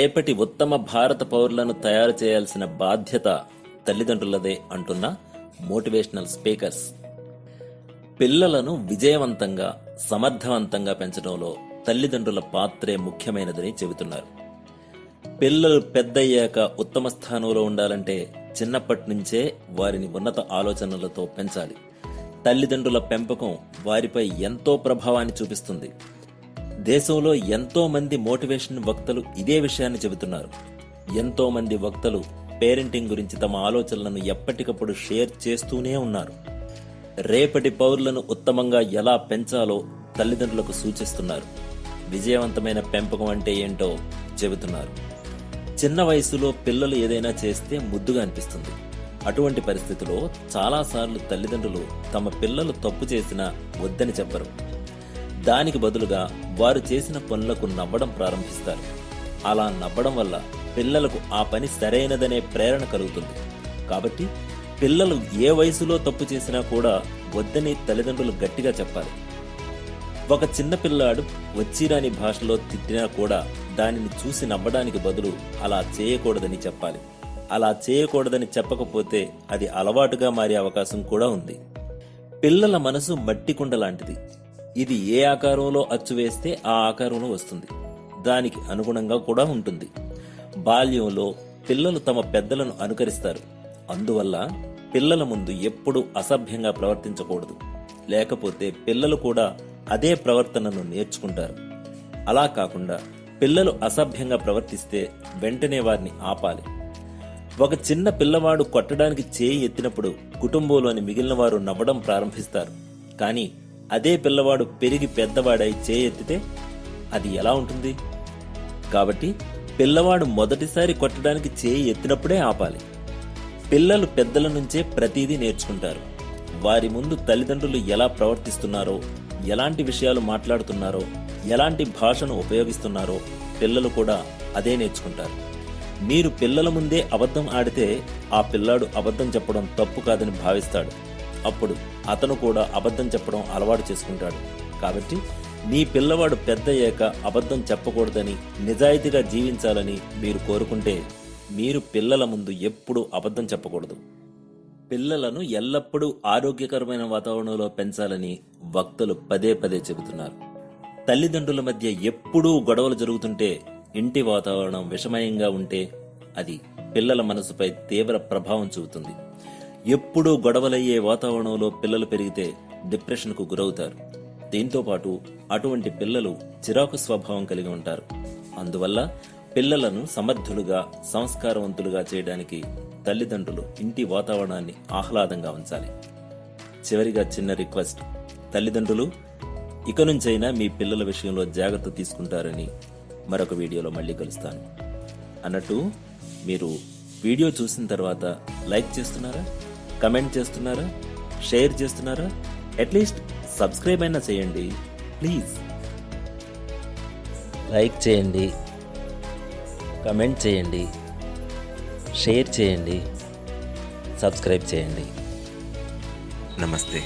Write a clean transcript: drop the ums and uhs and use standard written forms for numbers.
రేపటి ఉత్తమ భారత పౌరులను తయారు చేయాల్సిన బాధ్యత తల్లిదండ్రులదే అంటున్న మోటివేషనల్ స్పీకర్స్. పిల్లలను విజయవంతంగా సమర్థవంతంగా పెంచడంలో తల్లిదండ్రుల పాత్రే ముఖ్యమైనదని చెబుతున్నారు. పిల్లలు పెద్దయ్యాక ఉత్తమ స్థానంలో ఉండాలంటే చిన్నప్పటి నుంచే వారిని ఉన్నత ఆలోచనలతో పెంచాలి. తల్లిదండ్రుల పెంపకం వారిపై ఎంతో ప్రభావాన్ని చూపిస్తుంది. దేశంలో ఎంతో మంది మోటివేషన్ వక్తలు ఇదే విషయాన్ని చెబుతున్నారు. ఎంతో మంది వక్తలు పేరెంటింగ్ గురించి తమ ఆలోచనలను ఎప్పటికప్పుడు షేర్ చేస్తూనే ఉన్నారు. రేపటి పౌరులను ఉత్తమంగా ఎలా పెంచాలో తల్లిదండ్రులకు సూచిస్తున్నారు. విజయవంతమైన పెంపకం అంటే ఏంటో చెబుతున్నారు. చిన్న వయసులో పిల్లలు ఏదైనా చేస్తే ముద్దుగా అనిపిస్తుంది. అటువంటి పరిస్థితిలో చాలాసార్లు తల్లిదండ్రులు తమ పిల్లలు తప్పు చేసినా వద్దని చెప్పరు. దానికి బదులుగా వారు చేసిన పనులకు నవ్వడం ప్రారంభిస్తారు. అలా నవ్వడం వల్ల పిల్లలకు ఆ పని సరైనదనే ప్రేరణ కలుగుతుంది. కాబట్టి పిల్లలు ఏ వయసులో తప్పు చేసినా కూడా వద్దని తల్లిదండ్రులు గట్టిగా చెప్పాలి. ఒక చిన్న పిల్లాడు వచ్చిరాని భాషలో తిట్టినా కూడా దానిని చూసి నవ్వడానికి బదులు అలా చేయకూడదని చెప్పాలి. అలా చేయకూడదని చెప్పకపోతే అది అలవాటుగా మారే అవకాశం కూడా ఉంది. పిల్లల మనసు మట్టి కుండ లాంటిది. ఇది ఏ ఆకారంలో అచ్చు వేస్తే ఆ ఆకారంలో వస్తుంది. దానికి అనుగుణంగా కూడా ఉంటుంది. బాల్యంలో పిల్లలు తమ పెద్దలను అనుకరిస్తారు. అందువల్ల పిల్లల ముందు ఎప్పుడూ అసభ్యంగా ప్రవర్తించకూడదు. లేకపోతే పిల్లలు కూడా అదే ప్రవర్తనను నేర్చుకుంటారు. అలా కాకుండా పిల్లలు అసభ్యంగా ప్రవర్తిస్తే వెంటనే వారిని ఆపాలి. ఒక చిన్న పిల్లవాడు కొట్టడానికి చేయి ఎత్తినప్పుడు కుటుంబంలోని మిగిలిన వారు నవ్వడం ప్రారంభిస్తారు. కానీ అదే పిల్లవాడు పెరిగి పెద్దవాడై చేయి ఎత్తితే అది ఎలా ఉంటుంది? కాబట్టి పిల్లవాడు మొదటిసారి కొట్టడానికి చేయి ఎత్తినప్పుడే ఆపాలి. పిల్లలు పెద్దల నుంచే ప్రతిదీ నేర్చుకుంటారు. వారి ముందు తల్లిదండ్రులు ఎలా ప్రవర్తిస్తున్నారో, ఎలాంటి విషయాలు మాట్లాడుతున్నారో, ఎలాంటి భాషను ఉపయోగిస్తున్నారో పిల్లలు కూడా అదే నేర్చుకుంటారు. మీరు పిల్లల ముందే అబద్ధం ఆడితే ఆ పిల్లాడు అబద్ధం చెప్పడం తప్పు కాదని భావిస్తాడు. అప్పుడు అతను కూడా అబద్ధం చెప్పడం అలవాటు చేసుకుంటాడు. కాబట్టి మీ పిల్లవాడు పెద్దయ్యాక అబద్ధం చెప్పకూడదని, నిజాయితీగా జీవించాలని మీరు కోరుకుంటే మీరు పిల్లల ముందు ఎప్పుడూ అబద్ధం చెప్పకూడదు. పిల్లలను ఎల్లప్పుడూ ఆరోగ్యకరమైన వాతావరణంలో పెంచాలని వక్తలు పదే పదే చెబుతున్నారు. తల్లిదండ్రుల మధ్య ఎప్పుడూ గొడవలు జరుగుతుంటే, ఇంటి వాతావరణం విషమయంగా ఉంటే అది పిల్లల మనసుపై తీవ్ర ప్రభావం చూపుతుంది. ఎప్పుడూ గొడవలయ్యే వాతావరణంలో పిల్లలు పెరిగితే డిప్రెషన్కు గురవుతారు. దీంతో పాటు అటువంటి పిల్లలు చిరాకు స్వభావం కలిగి ఉంటారు. అందువల్ల పిల్లలను సమర్థులుగా, సంస్కారవంతులుగా చేయడానికి తల్లిదండ్రులు ఇంటి వాతావరణాన్ని ఆహ్లాదంగా ఉంచాలి. చివరిగా చిన్న రిక్వెస్ట్, తల్లిదండ్రులు ఇక నుంచైనా మీ పిల్లల విషయంలో జాగ్రత్త తీసుకుంటారని మరొక వీడియోలో మళ్ళీ కలుస్తాను. అన్నట్టు మీరు వీడియో చూసిన తర్వాత లైక్ చేస్తున్నారా, కమెంట్ చేస్తున్నారా, షేర్ చేస్తున్నారా? అట్లీస్ట్ సబ్స్క్రైబ్ అయినా చేయండి ప్లీజ్. లైక్ చేయండి, కమెంట్ చేయండి, షేర్ చేయండి, సబ్స్క్రైబ్ చేయండి. నమస్తే.